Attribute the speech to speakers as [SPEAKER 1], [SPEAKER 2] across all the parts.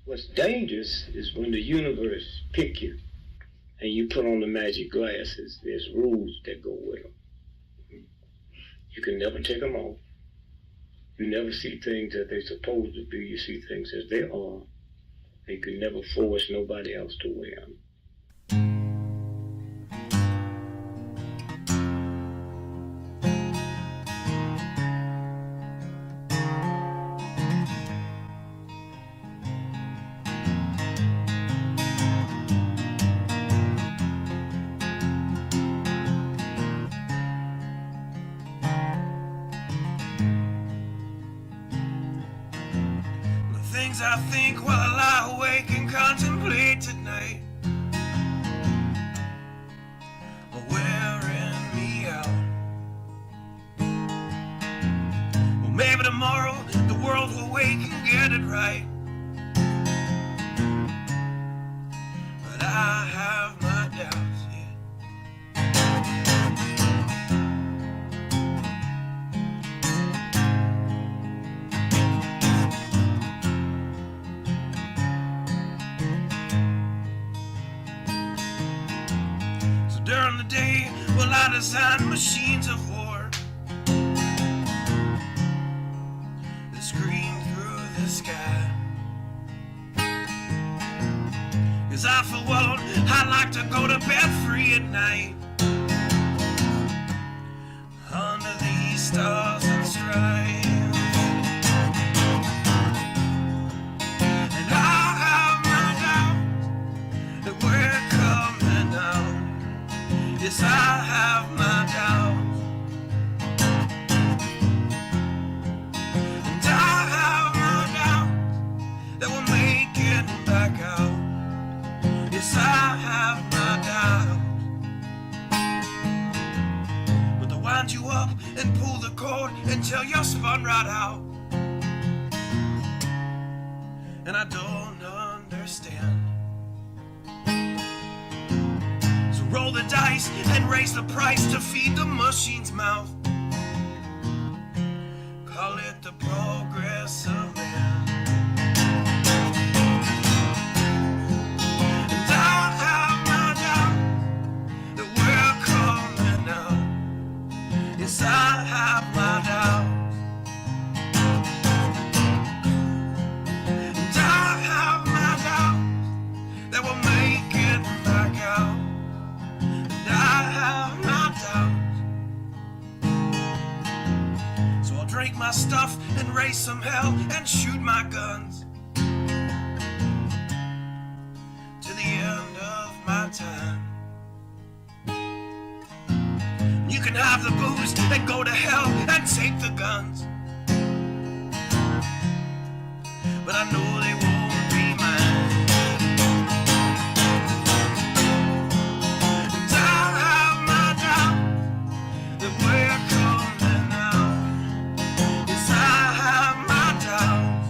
[SPEAKER 1] What's dangerous is when the universe pick you and you put on the magic glasses. There's rules that go with them. You can never take them off. You never see things as they're supposed to be. You see things as they are. And you can never force nobody else to wear them.
[SPEAKER 2] I think while I lie awake and contemplate tonight are wearing me out. Well, maybe tomorrow the world will wake and get it right, but I have my doubts, yeah. During the day, well, I design machines of war that scream through the sky. 'Cause I, for one, I like to go to bed free at night under these stars and stripes. And I have my doubts that we're coming out. Yes, I have my doubts, and I have my doubts that we'll make it back out. Yes, I have my doubts, but to wind you up and pull the cord until you're spun right out, and I don't understand. Roll the dice and raise the price to feed the machine's mouth. Call it the progress of man. And I have my doubts that we're coming out. Yes, I have my doubts. And I have my doubts that we'll make it back out. I have my doubts, so I'll drink my stuff and raise some hell and shoot my guns to the end of my time. You can have the booze and go to hell and take the guns, but I know they won't be mine. We're coming out. Yes, I have my doubts,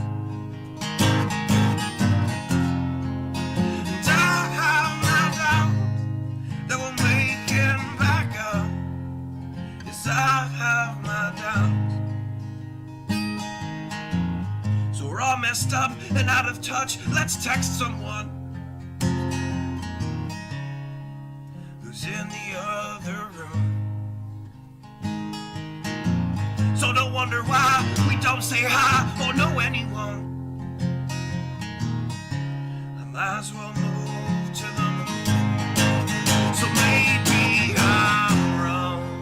[SPEAKER 2] and I have my doubts that we'll make it back up. Yes, I have my doubts. So we're all messed up and out of touch. Let's text someone who's in the other room. So don't wonder why we don't say hi or know anyone. I might as well move to the moon. So maybe I'm wrong.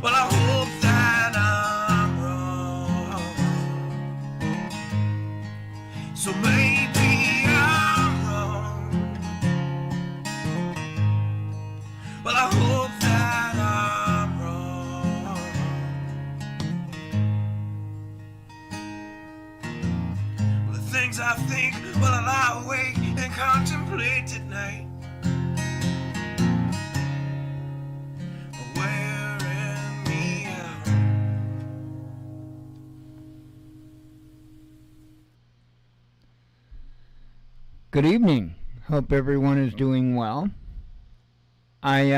[SPEAKER 2] Well, I hope that I'm wrong. So maybe I'm wrong. Well, I hope that I'm wrong. Well, the things I think while I lie awake and contemplate at night are wearing me out.
[SPEAKER 3] Good evening. Hope everyone is doing well. I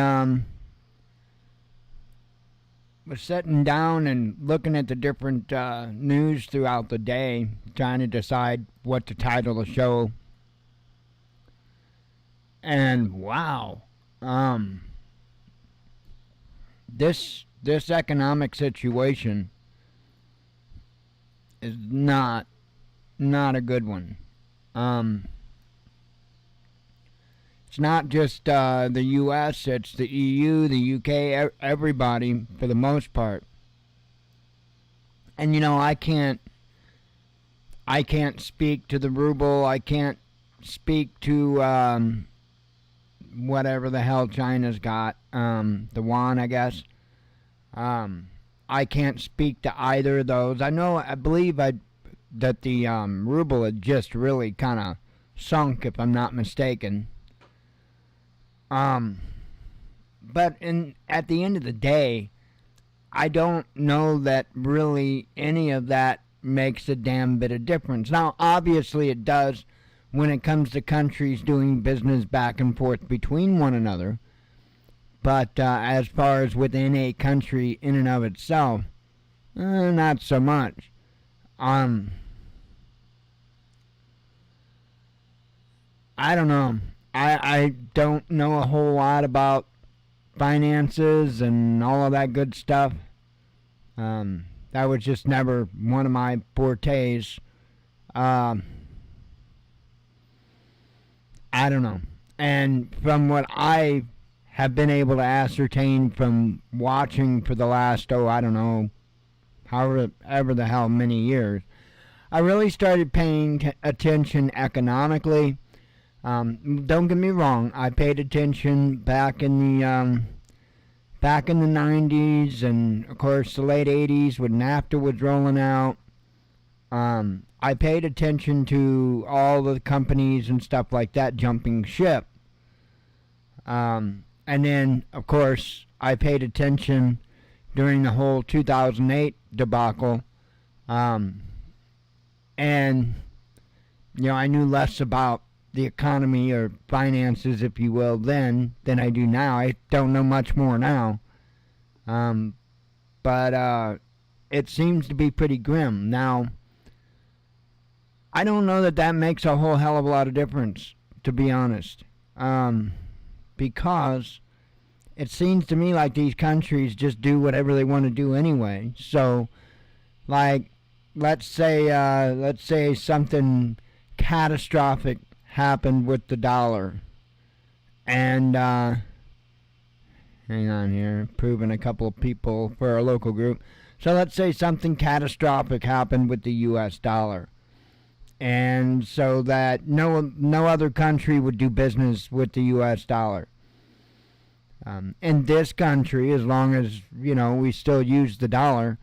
[SPEAKER 3] was sitting down and looking at the different news throughout the day, trying to decide what to title the show. And wow, this economic situation is not a good one. It's not just the U.S., it's the EU, the U.K., everybody for the most part. And I can't speak to the ruble. I can't speak to whatever the hell China's got, the yuan, I guess. I can't speak to either of those. I believe that the ruble had just really kind of sunk, if I'm not mistaken. But at the end of the day, I don't know that really any of that makes a damn bit of difference. Now, obviously it does when it comes to countries doing business back and forth between one another. But as far as within a country in and of itself, not so much. I don't know. I don't know a whole lot about finances and all of that good stuff. That was just never one of my fortes. I don't know. And from what I have been able to ascertain from watching for the last, I don't know, however the hell many years, I really started paying attention economically. Don't get me wrong, I paid attention back in the 90s and of course the late 80s when NAFTA was rolling out. I paid attention to all the companies and stuff like that jumping ship. And then of course I paid attention during the whole 2008 debacle. And I knew less about the economy or finances, if you will, then than I do now. I don't know much more now. But it seems to be pretty grim. Now, I don't know that makes a whole hell of a lot of difference, to be honest. Because it seems to me like these countries just do whatever they want to do anyway. So, like, let's say something catastrophic happened with the dollar, and hang on here, proving a couple of people for our local group. So let's say something catastrophic happened with the U.S. dollar, and so that no other country would do business with the U.S. dollar. In this country, as long as we still use the dollar,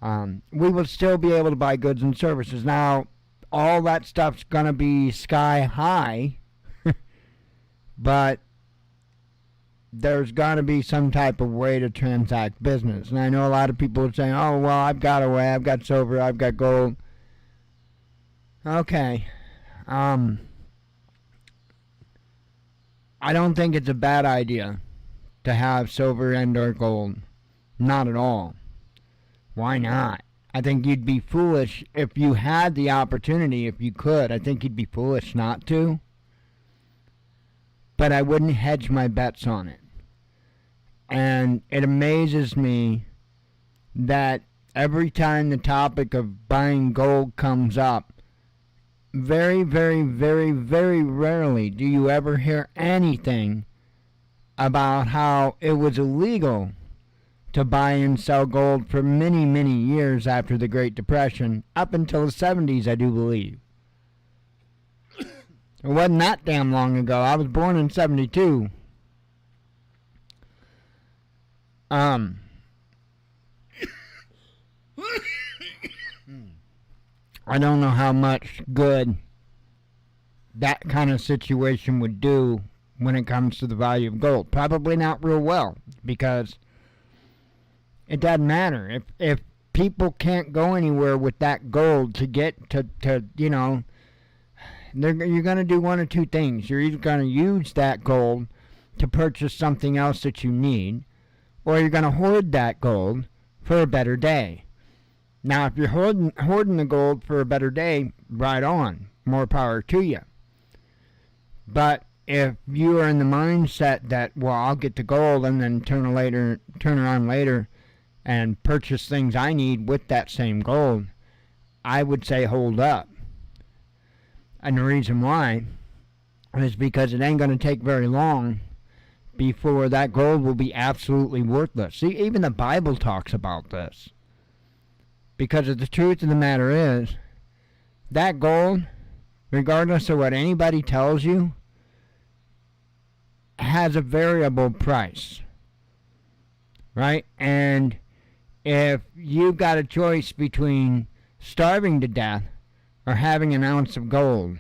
[SPEAKER 3] we will still be able to buy goods and services. Now, all that stuff's gonna be sky high, but there's gotta be some type of way to transact business. And I know a lot of people are saying, "Oh, well, I've got a way. I've got silver. I've got gold." Okay, I don't think it's a bad idea to have silver and or gold. Not at all. Why not? I think you'd be foolish if you had the opportunity, if you could. I think you'd be foolish not to. But I wouldn't hedge my bets on it. And it amazes me that every time the topic of buying gold comes up, very, very, very, very rarely do you ever hear anything about how it was illegal to buy and sell gold for many, many years after the Great Depression, up until the 70s, I do believe. It wasn't that damn long ago. I was born in 72. I don't know how much good that kind of situation would do when it comes to the value of gold. Probably not real well, because it doesn't matter. If people can't go anywhere with that gold to get to you're going to do one or two things. You're either going to use that gold to purchase something else that you need, or you're going to hoard that gold for a better day. Now, if you're hoarding the gold for a better day, right on. More power to you. But if you are in the mindset that, well, I'll get the gold and then turn around later and purchase things I need with that same gold, I would say hold up. And the reason why is because it ain't going to take very long before that gold will be absolutely worthless. See, even the Bible talks about this. Because the truth of the matter is, that gold, regardless of what anybody tells you, has a variable price. Right? And if you've got a choice between starving to death or having an ounce of gold,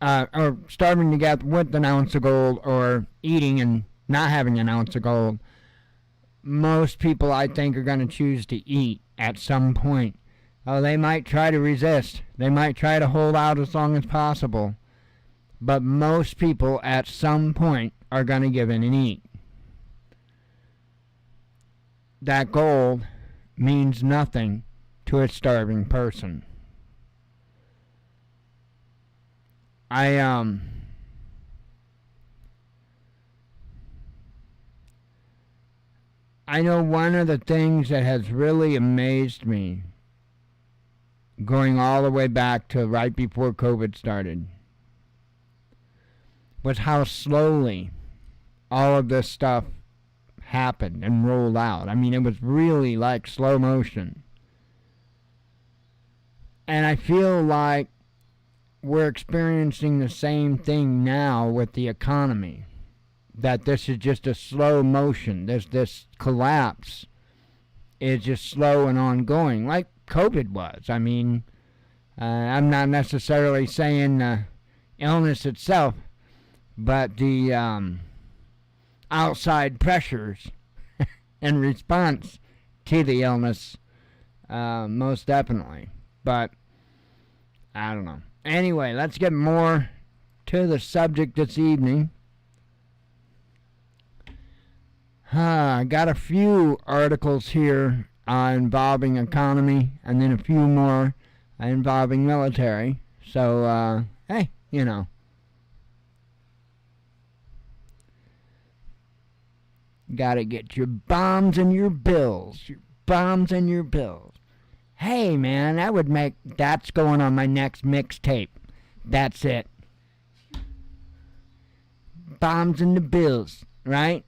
[SPEAKER 3] or starving to death with an ounce of gold, or eating and not having an ounce of gold, most people, I think, are going to choose to eat at some point. Oh, they might try to resist. They might try to hold out as long as possible. But most people, at some point, are going to give in and eat. That gold means nothing to a starving person. I know one of the things that has really amazed me, going all the way back to right before COVID started, was how slowly all of this stuff happened and rolled out. I mean, it was really like slow motion. And I feel like we're experiencing the same thing now with the economy. That this is just a slow motion. This collapse is just slow and ongoing, like COVID was. I mean, I'm not necessarily saying illness itself, but the outside pressures in response to the illness, most definitely. But I don't know. Anyway, let's get more to the subject this evening. I got a few articles here involving economy, and then a few more involving military. So, hey, you know. Gotta get your bombs and your bills. Your bombs and your bills. Hey, man, that's going on my next mixtape. That's it. Bombs and the bills, right?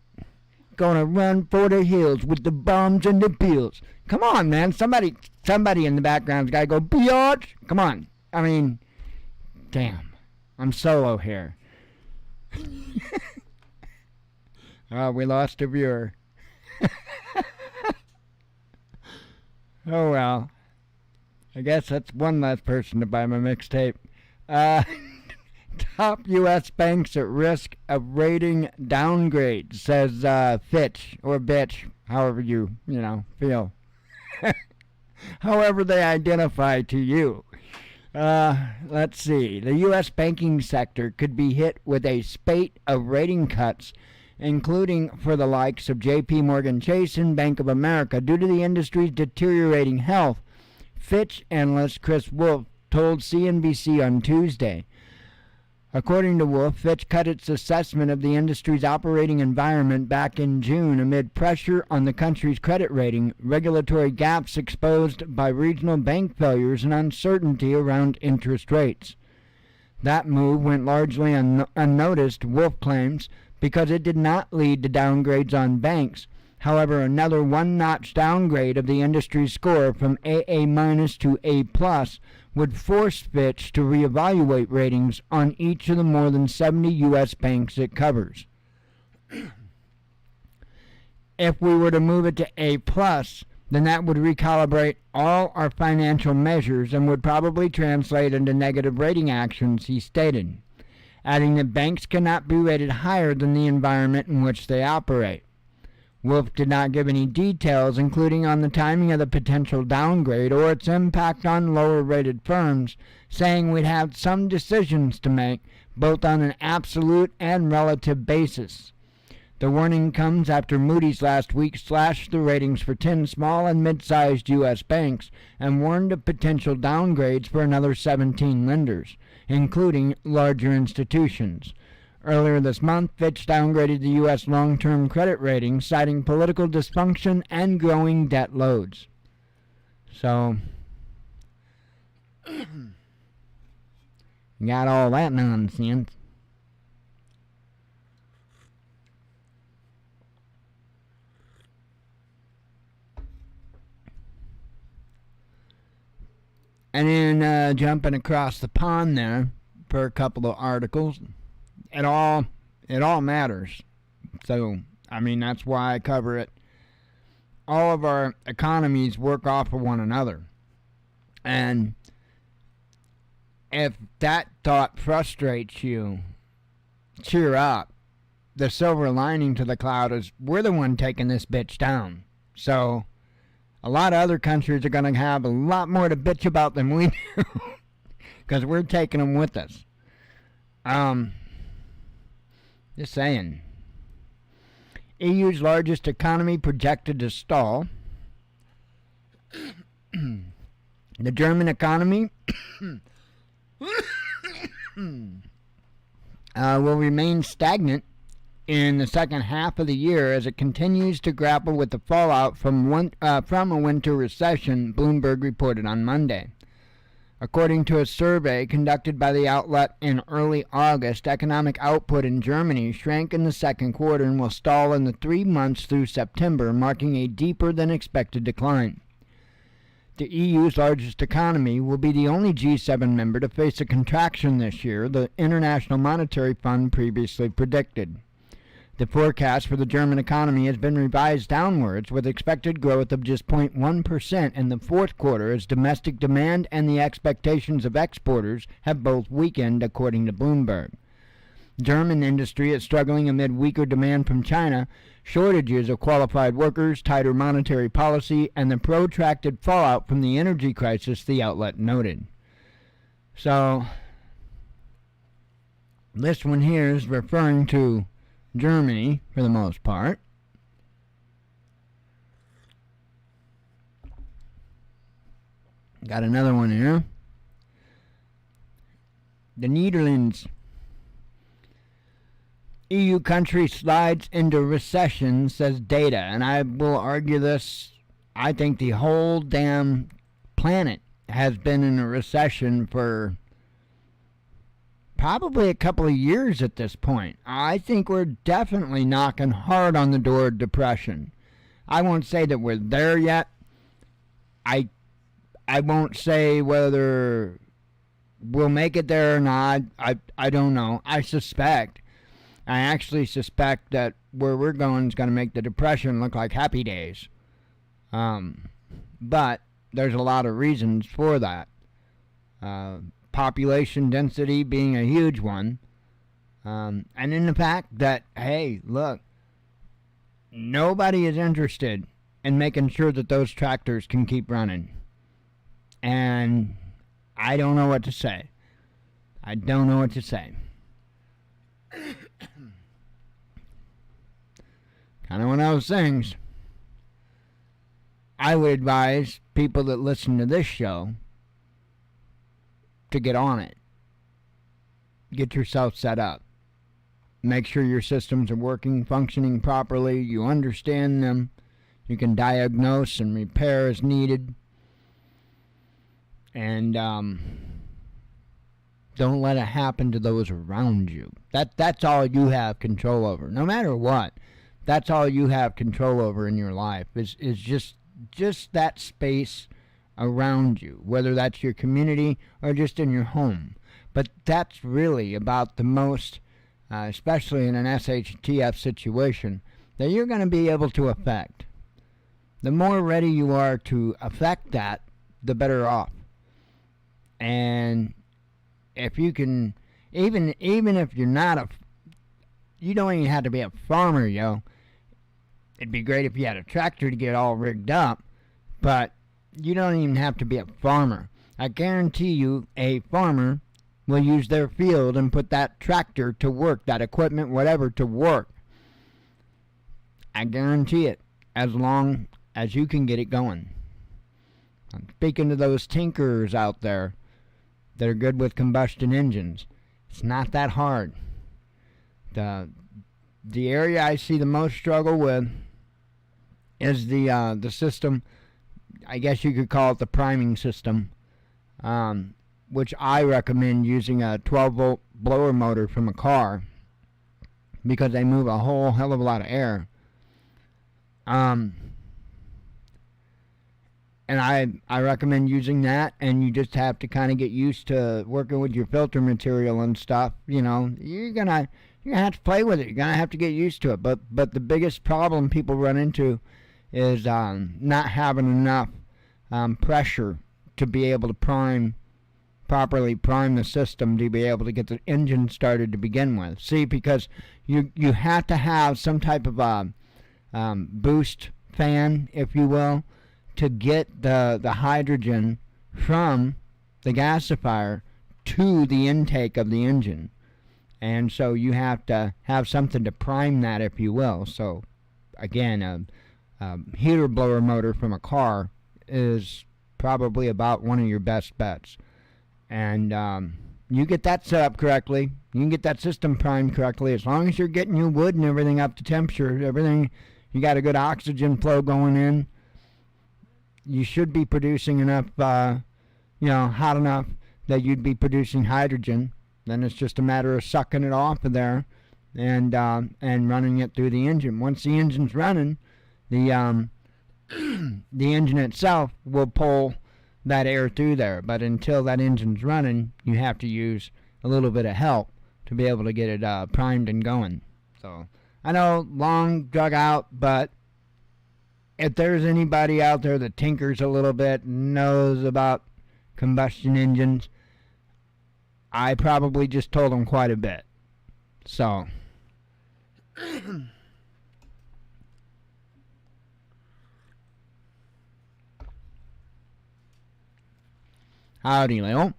[SPEAKER 3] Gonna run for the hills with the bombs and the bills. Come on, man. Somebody in the background's gotta go, biatch. Come on. I mean, damn. I'm solo here. Oh, we lost a viewer. Oh, well. I guess that's one less person to buy my mixtape. Top U.S. banks at risk of rating downgrade, says Fitch, or bitch, however you feel. However they identify to you. Let's see. The U.S. banking sector could be hit with a spate of rating cuts, including for the likes of J.P. Morgan Chase and Bank of America, due to the industry's deteriorating health. Fitch analyst Chris Wolf told CNBC on Tuesday. According to Wolf, Fitch cut its assessment of the industry's operating environment back in June amid pressure on the country's credit rating, regulatory gaps exposed by regional bank failures, and uncertainty around interest rates. That move went largely unnoticed, Wolf claims, because it did not lead to downgrades on banks. However, another one-notch downgrade of the industry's score from AA- to A+ would force Fitch to reevaluate ratings on each of the more than 70 U.S. banks it covers. If we were to move it to A+, then that would recalibrate all our financial measures and would probably translate into negative rating actions, he stated, adding that banks cannot be rated higher than the environment in which they operate. Wolf did not give any details, including on the timing of the potential downgrade or its impact on lower-rated firms, saying we'd have some decisions to make, both on an absolute and relative basis. The warning comes after Moody's last week slashed the ratings for 10 small and mid-sized U.S. banks and warned of potential downgrades for another 17 lenders, including larger institutions. Earlier this month, Fitch downgraded the U.S. long-term credit rating, citing political dysfunction and growing debt loads. So, you got all that nonsense. And then jumping across the pond there for a couple of articles. It all matters. So, I mean, that's why I cover it. All of our economies work off of one another. And if that thought frustrates you, cheer up. The silver lining to the cloud is we're the one taking this bitch down. So, a lot of other countries are going to have a lot more to bitch about than we do. Because we're taking them with us. Just saying. EU's largest economy projected to stall. The German economy will remain stagnant in the second half of the year as it continues to grapple with the fallout from a winter recession, Bloomberg reported on Monday. According to a survey conducted by the outlet in early August, economic output in Germany shrank in the second quarter and will stall in the 3 months through September, marking a deeper than expected decline. The EU's largest economy will be the only G7 member to face a contraction this year, the International Monetary Fund previously predicted. The forecast for the German economy has been revised downwards, with expected growth of just 0.1% in the fourth quarter as domestic demand and the expectations of exporters have both weakened, according to Bloomberg. German industry is struggling amid weaker demand from China, shortages of qualified workers, tighter monetary policy, and the protracted fallout from the energy crisis, the outlet noted. So, this one here is referring to Germany, for the most part. Got another one here. The Netherlands. EU country slides into recession, says data. And I will argue this. I think the whole damn planet has been in a recession for probably a couple of years at this point. I think we're definitely knocking hard on the door of depression. I won't say that we're there yet. I won't say whether we'll make it there or not. I don't know. I actually suspect that where we're going is going to make the depression look like happy days. But there's a lot of reasons for that. Population density being a huge one, and in the fact that, hey, look, nobody is interested in making sure that those tractors can keep running. And I don't know what to say. Kind of one of those things. I would advise people that listen to this show to get on it. Get yourself set up. Make sure your systems are working, functioning properly. You understand them. You can diagnose and repair as needed. And don't let it happen to those around you. That's all you have control over. No matter what, that's all you have control over in your life is just that space around you, whether that's your community or just in your home. But that's really about the most, especially in an SHTF situation, that you're going to be able to affect. The more ready you are to affect that, the better off. And if you can, even if you're not you don't even have to be a farmer, yo. It'd be great if you had a tractor to get all rigged up, but you don't even have to be a farmer. I guarantee you a farmer will use their field and put that tractor to work, that equipment, whatever, to work. I guarantee it, as long as you can get it going. I'm speaking to those tinkerers out there that are good with combustion engines. It's not that hard. The area I see the most struggle with is the system. I guess you could call it the priming system, which I recommend using a 12-volt blower motor from a car because they move a whole hell of a lot of air. And I recommend using that, and you just have to kind of get used to working with your filter material and stuff. You know, you're gonna have to play with it. You're gonna have to get used to it. But the biggest problem people run into is not having enough pressure to be able to properly prime the system to be able to get the engine started to begin with. See, because you have to have some type of boost fan, if you will, to get the hydrogen from the gasifier to the intake of the engine. And so you have to have something to prime that, if you will. So again, a heater blower motor from a car is probably about one of your best bets. And you get that set up correctly, you can get that system primed correctly, as long as you're getting your wood and everything up to temperature, everything, you got a good oxygen flow going in, you should be producing enough, hot enough that you'd be producing hydrogen. Then it's just a matter of sucking it off of there and running it through the engine. Once the engine's running, the engine itself will pull that air through there. But until that engine's running, you have to use a little bit of help to be able to get it primed and going. So I know, long drug out, but if there's anybody out there that tinkers a little bit, knows about combustion engines, I probably just told them quite a bit. So howdy, Leo.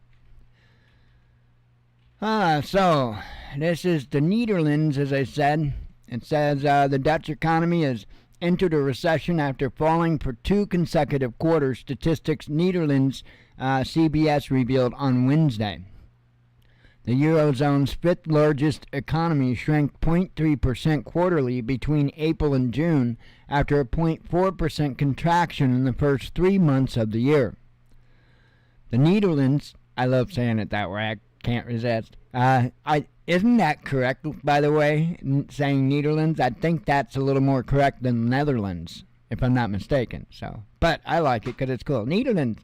[SPEAKER 3] So this is the Netherlands, as I said. It says the Dutch economy has entered a recession after falling for 2 consecutive quarters, statistics Netherlands CBS revealed on Wednesday. The Eurozone's fifth largest economy shrank 0.3% quarterly between April and June after a 0.4% contraction in the first 3 months of the year. The Netherlands, I love saying it that way, I can't resist. Isn't that correct, by the way, saying Netherlands? I think that's a little more correct than Netherlands, if I'm not mistaken. So, but I like it because it's cool. Netherlands.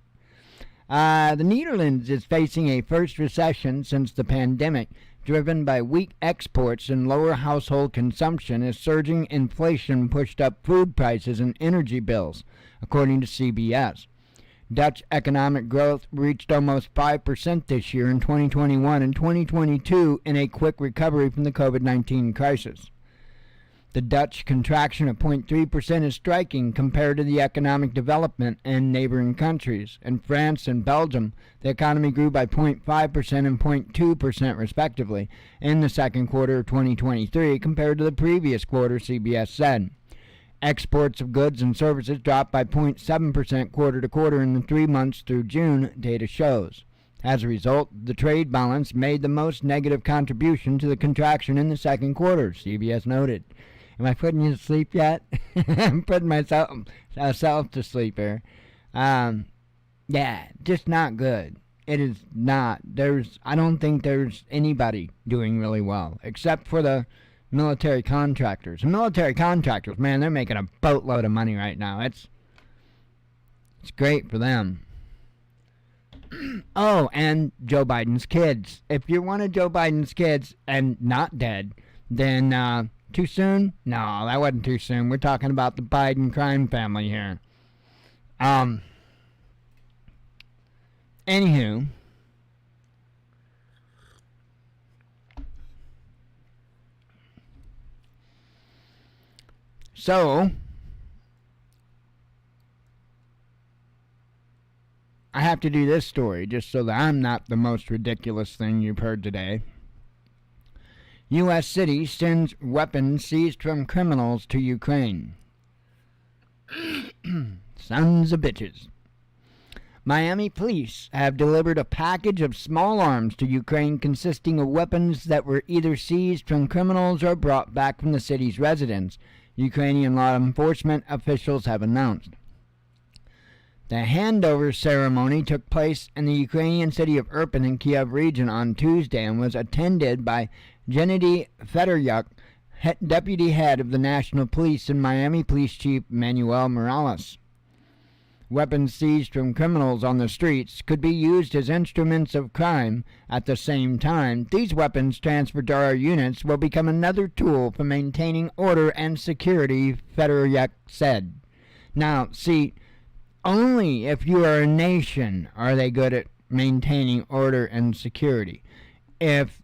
[SPEAKER 3] The Netherlands is facing a first recession since the pandemic, driven by weak exports and lower household consumption as surging inflation pushed up food prices and energy bills, according to CBS. Dutch economic growth reached almost 5% this year in 2021 and 2022 in a quick recovery from the COVID-19 crisis. The Dutch contraction of 0.3% is striking compared to the economic development in neighboring countries. In France and Belgium, the economy grew by 0.5% and 0.2% respectively in the second quarter of 2023 compared to the previous quarter, CBS said. Exports of goods and services dropped by 0.7% quarter to quarter in the 3 months through June, data shows. As a result, the trade balance made the most negative contribution to the contraction in the second quarter, CBS noted. Am I putting you to sleep yet? I'm putting myself to sleep here. Yeah, just not good. It is not. I don't think there's anybody doing really well, except for the military contractors. The military contractors, man, they're making a boatload of money right now. It's great for them. Oh, and Joe Biden's kids. If you're one of Joe Biden's kids and not dead, then too soon? No, that wasn't too soon. We're talking about the Biden crime family here. Anywho, so I have to do this story just so that I'm not the most ridiculous thing you've heard today. U.S. city sends weapons seized from criminals to Ukraine. Sons of bitches. Miami police have delivered a package of small arms to Ukraine consisting of weapons that were either seized from criminals or brought back from the city's residents, Ukrainian law enforcement officials have announced. The handover ceremony took place in the Ukrainian city of Irpin in Kiev region on Tuesday and was attended by Gennady Fedoryuk, deputy head of the National Police, and Miami Police Chief Manuel Morales. Weapons seized from criminals on the streets could be used as instruments of crime. At the same time, these weapons transferred to our units will become another tool for maintaining order and security, Fedoryuk said. Now, see, only if you are a nation are they good at maintaining order and security. If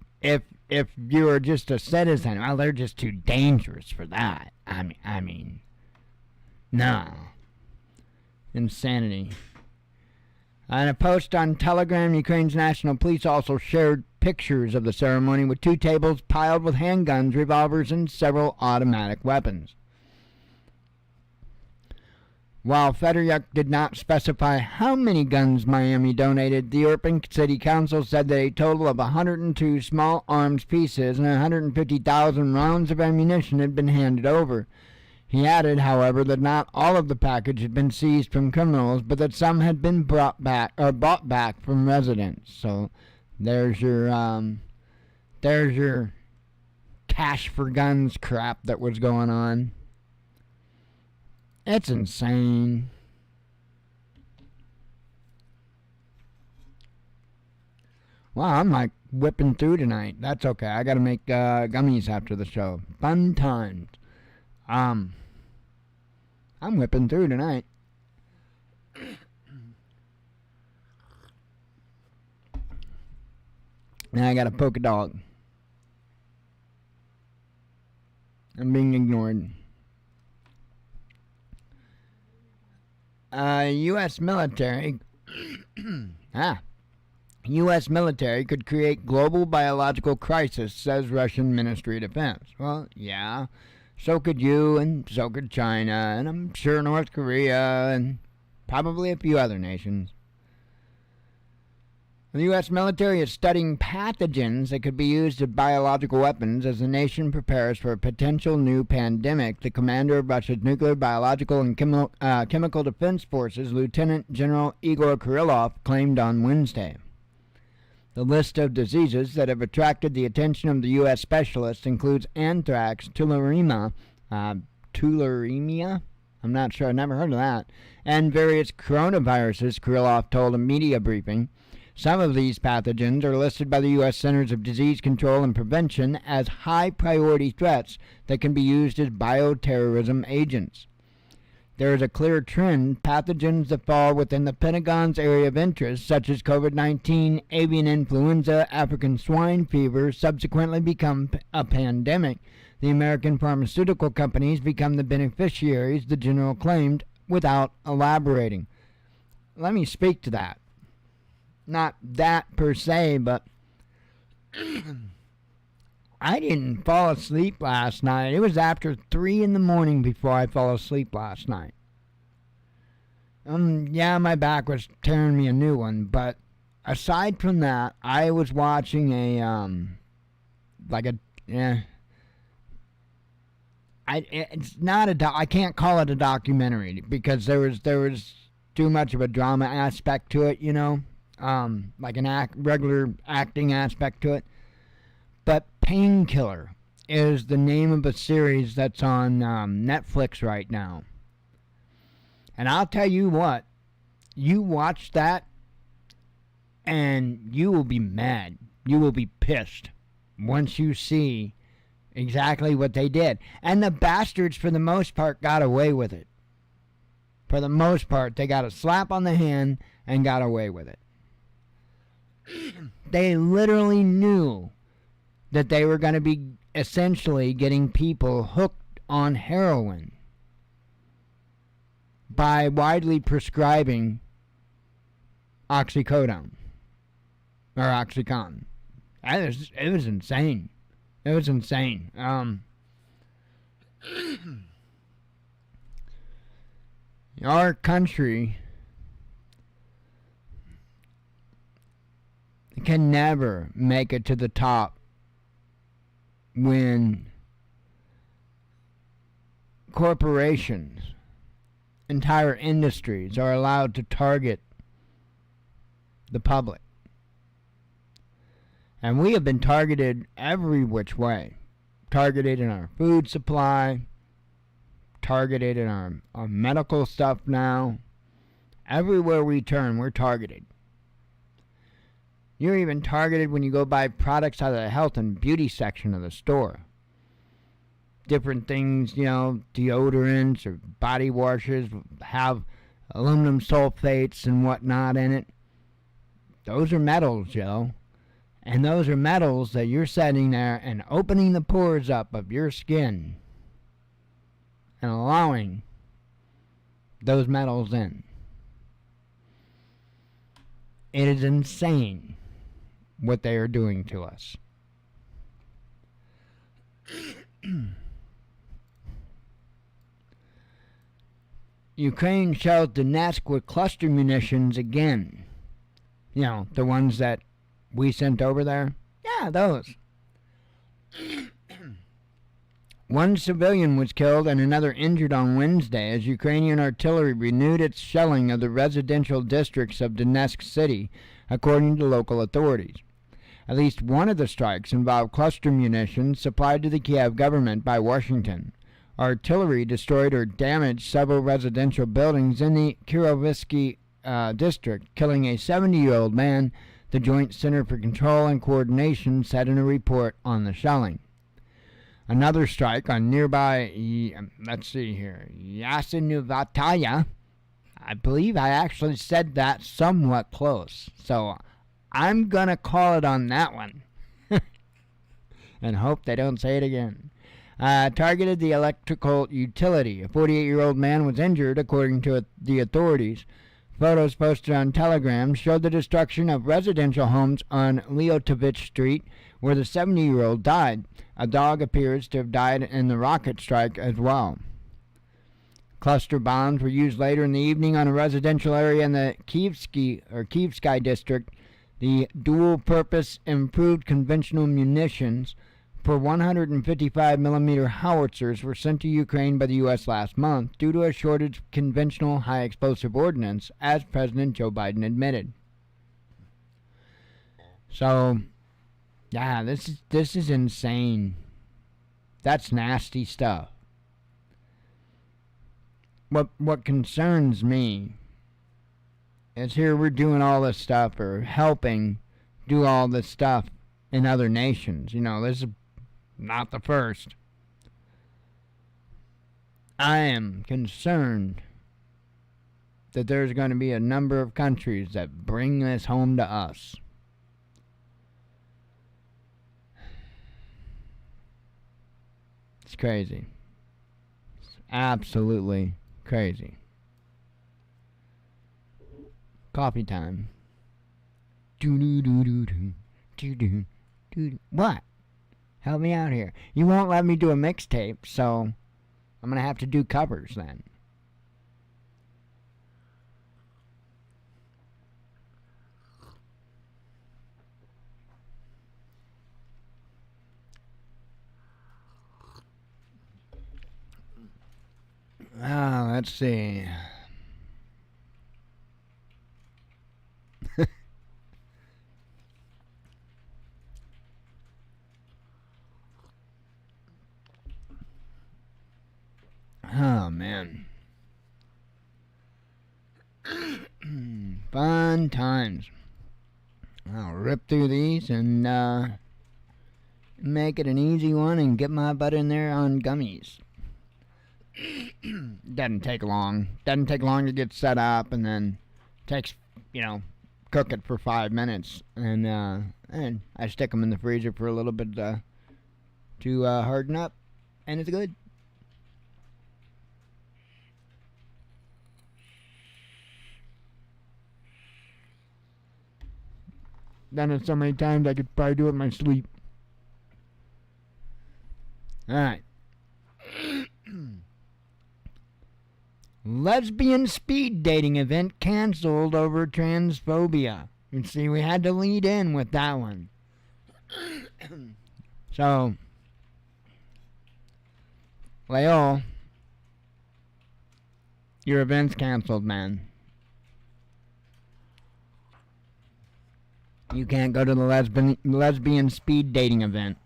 [SPEAKER 3] you're just a citizen, well, they're just too dangerous for that. I mean, no. Insanity. In a post on Telegram, Ukraine's national police also shared pictures of the ceremony with 2 tables piled with handguns, revolvers, and several automatic weapons. While Fedoryuk did not specify how many guns Miami donated, the Irpin City Council said that a total of 102 small arms pieces and 150,000 rounds of ammunition had been handed over. He added, however, that not all of the package had been seized from criminals, but that some had been bought back from residents. So there's your cash for guns crap that was going on. It's insane. Wow, I'm like whipping through tonight. That's okay. I gotta make gummies after the show. Fun times. I'm whipping through tonight. Now I gotta poke a dog. I'm being ignored. U.S. military U.S. military could create global biological crisis, says Russian Ministry of Defense. Well, yeah, so could you, and so could China, and I'm sure North Korea, and probably a few other nations. The U.S. military is studying pathogens that could be used as biological weapons as the nation prepares for a potential new pandemic, the commander of Russia's nuclear, biological, and chemical defense forces, Lieutenant General Igor Kirillov, claimed on Wednesday. The list of diseases that have attracted the attention of the U.S. specialists includes anthrax, tularemia, I'm not sure, I've never heard of that, and various coronaviruses, Kirillov told a media briefing. Some of these pathogens are listed by the U.S. Centers of Disease Control and Prevention as high-priority threats that can be used as bioterrorism agents. There is a clear trend. Pathogens that fall within the Pentagon's area of interest, such as COVID-19, avian influenza, African swine fever, subsequently become a pandemic. The American pharmaceutical companies become the beneficiaries, the general claimed, without elaborating. Let me speak to that. Not that per se, but I didn't fall asleep last night. It was after 3 in the morning before I fell asleep last night. Yeah, my back was tearing me a new one, but aside from that, I was watching it's not I can't call it a documentary because there was too much of a drama aspect to it, you know. Like an regular acting aspect to it. But Painkiller is the name of a series that's on Netflix right now. And I'll tell you what, you watch that and you will be mad. You will be pissed once you see exactly what they did. And the bastards, for the most part, got away with it. For the most part, they got a slap on the hand and got away with it. They literally knew that they were going to be essentially getting people hooked on heroin by widely prescribing oxycodone or Oxycontin. It was insane. It was insane. Our country can never make it to the top when corporations, entire industries are allowed to target the public. And we have been targeted every which way. Targeted in our food supply, targeted in our medical stuff now. Everywhere we turn, we're targeted. You're even targeted when you go buy products out of the health and beauty section of the store. Different things, deodorants or body washes have aluminum sulfates and whatnot in it. Those are metals, Joe. And those are metals that you're sitting there and opening the pores up of your skin and allowing those metals in. It is insane what they are doing to us. Ukraine shells Donetsk with cluster munitions again. The ones that we sent over there? Yeah, those. One civilian was killed and another injured on Wednesday as Ukrainian artillery renewed its shelling of the residential districts of Donetsk city, according to local authorities. At least one of the strikes involved cluster munitions supplied to the Kiev government by Washington. Artillery destroyed or damaged several residential buildings in the Kirovsky district, killing a 70-year-old man, the Joint Center for Control and Coordination said in a report on the shelling. Another strike on nearby, Yasinuvataya. I believe I actually said that somewhat close, so I'm going to call it on that one and hope they don't say it again. Targeted the electrical utility. A 48-year-old man was injured, according to the authorities. Photos posted on Telegram showed the destruction of residential homes on Leotovich Street, where the 70-year-old died. A dog appears to have died in the rocket strike as well. Cluster bombs were used later in the evening on a residential area in the Kievsky district. The dual-purpose improved conventional munitions for 155mm howitzers were sent to Ukraine by the U.S. last month due to a shortage of conventional high-explosive ordnance, as President Joe Biden admitted. So, yeah, this is insane. That's nasty stuff. What concerns me is here we're doing all this stuff or helping do all this stuff in other nations. This is not the first. I am concerned that there's going to be a number of countries that bring this home to us. It's crazy. It's absolutely crazy. Coffee time. What? Help me out here. You won't let me do a mixtape, so I'm going to have to do covers then. Let's see. Oh, man. Fun times. I'll rip through these and make it an easy one and get my butt in there on gummies. Doesn't take long. Doesn't take long to get set up, and then takes, cook it for 5 minutes. And I stick them in the freezer for a little bit to harden up, and it's good. Done it so many times I could probably do it in my sleep. All right. Lesbian speed dating event canceled over transphobia. You see, we had to lead in with that one. So, Leo, your event's canceled, man. You can't go to the lesbian speed dating event.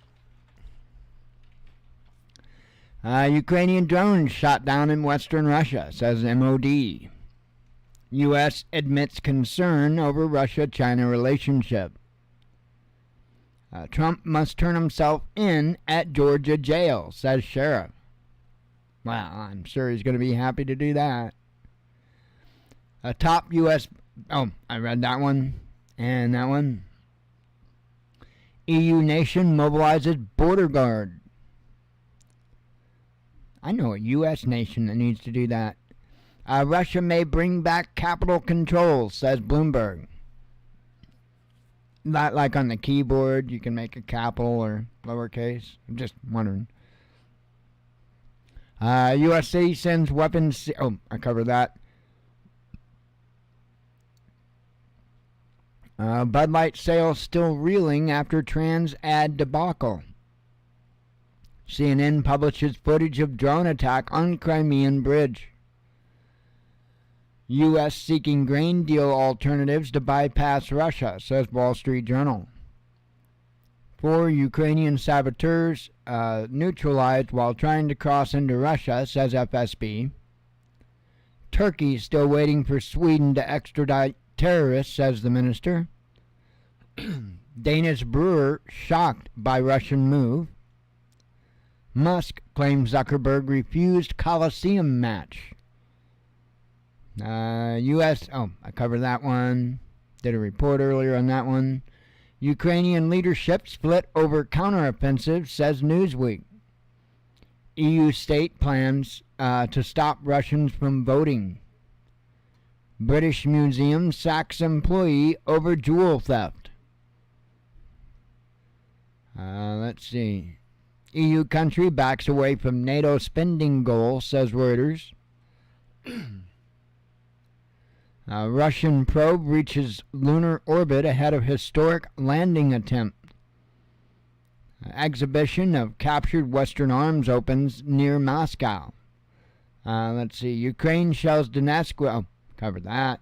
[SPEAKER 3] Ukrainian drones shot down in western Russia, says MOD. U.S. admits concern over Russia-China relationship. Trump must turn himself in at Georgia jail, says sheriff. Well, I'm sure he's going to be happy to do that. A top U.S. Oh, I read that one. And that one. EU nation mobilizes border guard. I know a U.S. nation that needs to do that. Russia may bring back capital controls, says Bloomberg. Not like on the keyboard, you can make a capital or lowercase. I'm just wondering. USA sends weapons. Oh, I covered that. Bud Light sales still reeling after trans ad debacle. CNN publishes footage of drone attack on Crimean Bridge. U.S. seeking grain deal alternatives to bypass Russia, says Wall Street Journal. 4 Ukrainian saboteurs neutralized while trying to cross into Russia, says FSB. Turkey still waiting for Sweden to extradite terrorists, says the minister. Danish brewer shocked by Russian move. Musk claims Zuckerberg refused Coliseum match. U.S. Oh, I covered that one. Did a report earlier on that one. Ukrainian leadership split over counteroffensive, says Newsweek. EU state plans to stop Russians from voting. British Museum sacks employee over jewel theft. Let's see. EU country backs away from NATO spending goal, says Reuters. Russian probe reaches lunar orbit ahead of historic landing attempt. Exhibition of captured Western arms opens near Moscow. Let's see. Ukraine shells Donetsk. Oh, covered that.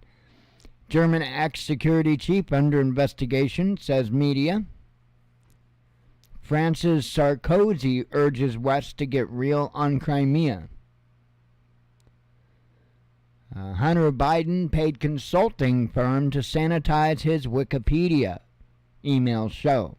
[SPEAKER 3] German ex-security chief under investigation, says media. France's Sarkozy urges West to get real on Crimea. Hunter Biden paid consulting firm to sanitize his Wikipedia, emails show.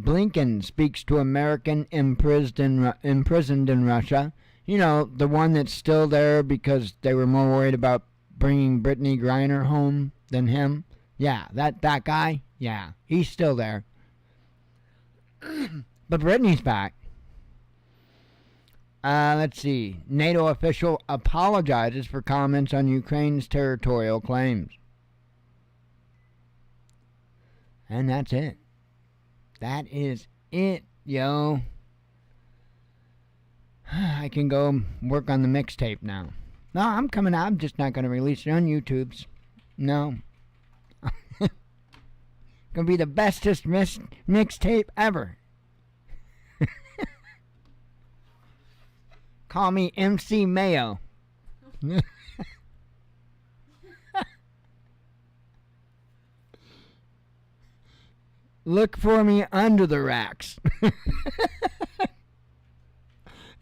[SPEAKER 3] Blinken speaks to American imprisoned in Russia. You know, the one that's still there because they were more worried about bringing Brittany Griner home than him. Yeah, that guy, yeah, he's still there. But Brittany's back. Let's see. NATO official apologizes for comments on Ukraine's territorial claims. And that's it. That is it, yo. I can go work on the mixtape now. No, I'm coming out. I'm just not going to release it on YouTube's. No. Gonna be the bestest mixtape ever. Call me MC Mayo. Look for me under the racks.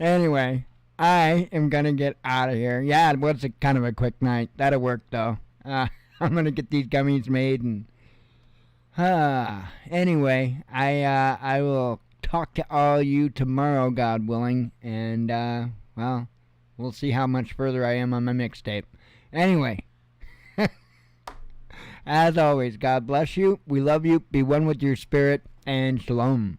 [SPEAKER 3] Anyway, I am gonna get out of here. Yeah, it was kind of a quick night. That'll work though. I'm gonna get these gummies made and. Anyway, I will talk to all you tomorrow, God willing, and well, we'll see how much further I am on my mixtape. Anyway, as always, God bless you. We love you. Be one with your spirit, and shalom.